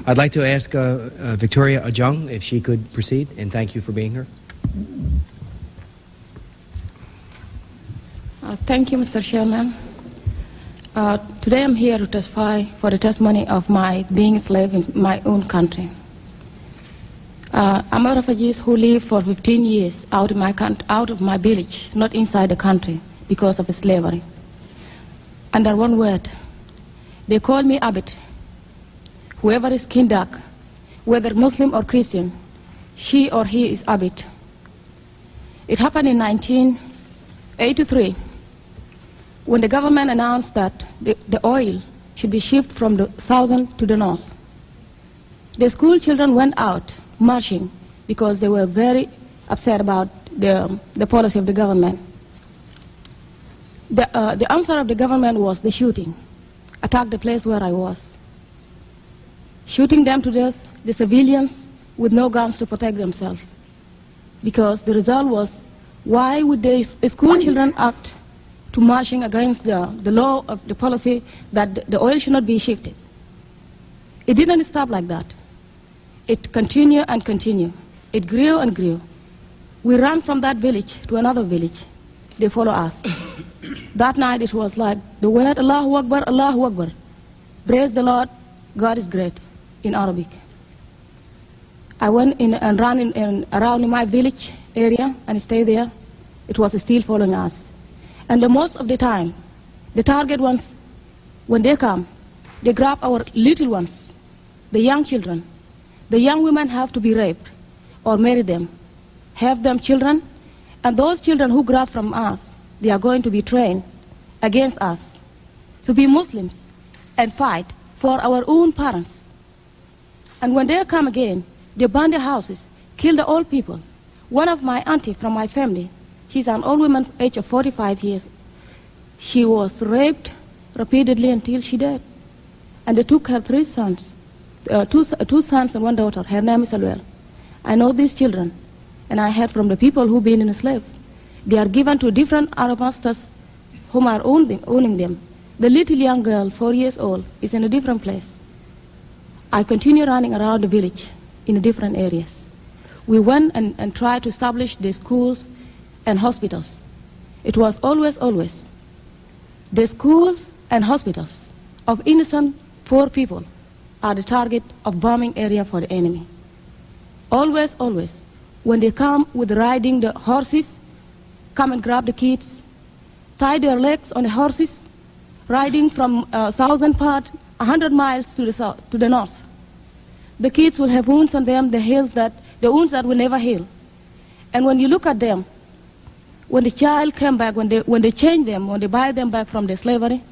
I'd like to ask Victoria Ajung if she could proceed, and thank you for being here. Thank you, Mr. Chairman. Today I'm here to testify for the testimony of my being a slave in my own country. I'm a refugee who lived for 15 years out of my village, not inside the country, because of slavery. Under one word, they call me Abid. Whoever is skin dark, whether Muslim or Christian, she or he is Abid. It happened in 1983 when the government announced that the oil should be shipped from the southern to the north. The school children went out marching because they were very upset about the policy of the government. The answer of the government was the shooting. Attack the place where I was. Shooting them to death, the civilians with no guns to protect themselves. Because the result was, why would the school children act to marching against the law of the policy that the oil should not be shifted? It didn't stop like that. It continued and continued. It grew and grew. We ran from that village to another village. They follow us. That night it was like the word Allahu Akbar, Allahu Akbar. Praise the Lord, God is great, in Arabic. I went in and ran around in my village area and stayed there. It was still following us. And the most of the time, the target ones, when they come, they grab our little ones, the young children. The young women have to be raped or marry them, have them children, and those children who grab from us, they are going to be trained against us to be Muslims and fight for our own parents. And when they come again, they burn their houses, kill the old people. One of my auntie from my family, she's an old woman, age of 45 years. She was raped repeatedly until she died. And they took her three sons. Two sons and one daughter. Her name is Alwell. I know these children, and I heard from the people who've been in a slave. They are given to different Arab masters whom are owning them. The little young girl, 4 years old, is in a different place. I continue running around the village in different areas. We went and tried to establish the schools and hospitals. It was always the schools and hospitals of innocent poor people are the target of bombing area for the enemy. Always, when they come with riding the horses, come and grab the kids, tie their legs on the horses, riding from southern part, 100 miles to the north. The kids will have wounds on them, the wounds that will never heal. And when you look at them, when the child came back, when they change them, when they buy them back from the slavery,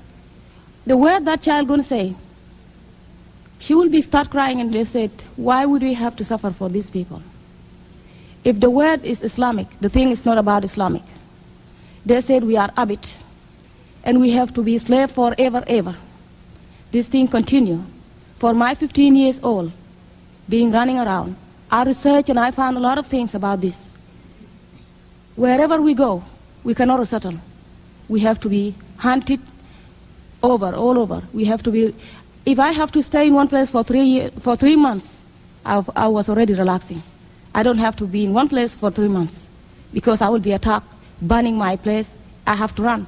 the word that child going to say, she will start crying, and they said, why would we have to suffer for these people? If the word is Islamic, the thing is not about Islamic. They said we are Abid, and we have to be slave forever, ever. This thing continue. For my 15 years old, being running around, I researched and I found a lot of things about this. Wherever we go, we cannot settle. We have to be hunted all over. We have to be. If I have to stay in one place for 3 months, I was already relaxing. I don't have to be in one place for 3 months because I will be attacked, burning my place. I have to run.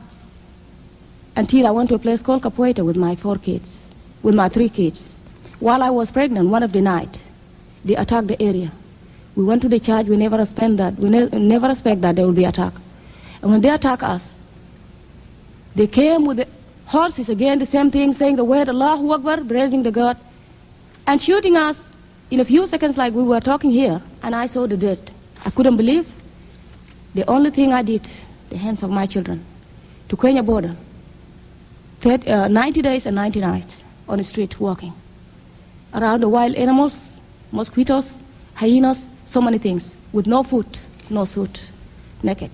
Until I went to a place called Capoeira with my 3 kids. While I was pregnant, one of the night, they attacked the area. We went to the church. We never expect that. We never expect that there will be attack. And when they attack us, they came with the horses again, the same thing, saying the word Allahu Akbar, praising the God, and shooting us in a few seconds like we were talking here, and I saw the dead. I couldn't believe. The only thing I did, the hands of my children, to Kenya border, 90 days and 90 nights on the street walking. Around the wild animals, mosquitoes, hyenas, so many things, with no food, no suit, naked,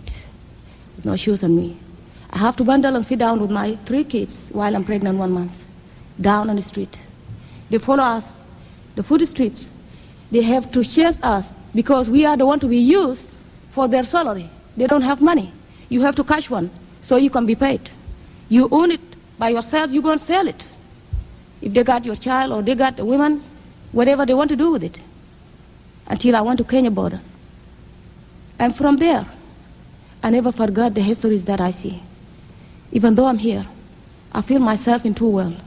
with no shoes on me. I have to bundle and sit down with my 3 kids while I'm pregnant 1 month, down on the street. They follow us, the food streets. They have to chase us because we are the one to be used for their salary. They don't have money. You have to catch one so you can be paid. You own it by yourself, you go and sell it. If they got your child or they got a woman, whatever they want to do with it, until I went to Kenya border. And from there, I never forgot the histories that I see. Even though I'm here, I feel myself in two worlds.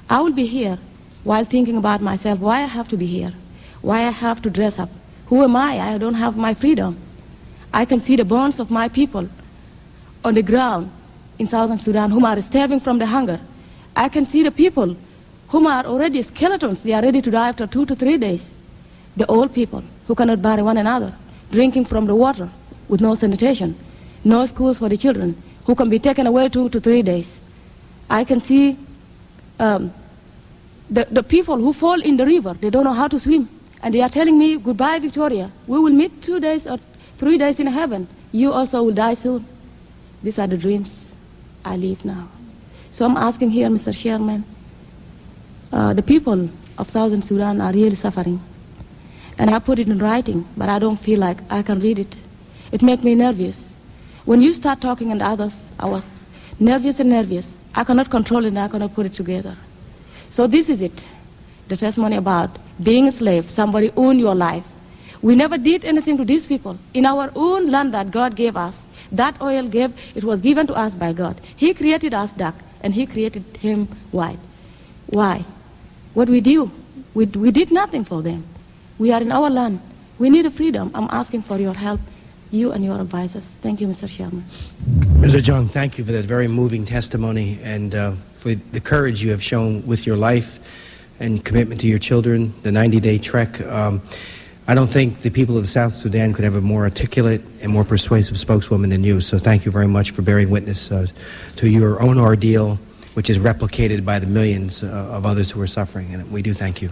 I will be here while thinking about myself, why I have to be here, why I have to dress up. Who am I? I don't have my freedom. I can see the bones of my people on the ground in southern Sudan whom are starving from the hunger. I can see the people whom are already skeletons. They are ready to die after 2 to 3 days. The old people who cannot bury one another, drinking from the water with no sanitation, no schools for the children, who can be taken away 2 to 3 days. I can see the people who fall in the river. They don't know how to swim. And they are telling me, goodbye, Victoria. We will meet 2 days or 3 days in heaven. You also will die soon. These are the dreams I live now. So I'm asking here, Mr. Chairman, the people of Southern Sudan are really suffering. And I put it in writing, but I don't feel like I can read it. It makes me nervous. When you start talking and others, I was nervous and nervous. I cannot control it and I cannot put it together. So this is it, the testimony about being a slave. Somebody owned your life. We never did anything to these people. In our own land that God gave us, that oil it was given to us by God. He created us dark and he created him white. Why? What we do? We did nothing for them. We are in our land. We need a freedom. I'm asking for your help, you and your advisors. Thank you, Mr. Chairman. Mr. Ajung, thank you for that very moving testimony and for the courage you have shown with your life and commitment to your children, the 90-day trek. I don't think the people of South Sudan could have a more articulate and more persuasive spokeswoman than you, so thank you very much for bearing witness to your own ordeal, which is replicated by the millions of others who are suffering, and we do thank you.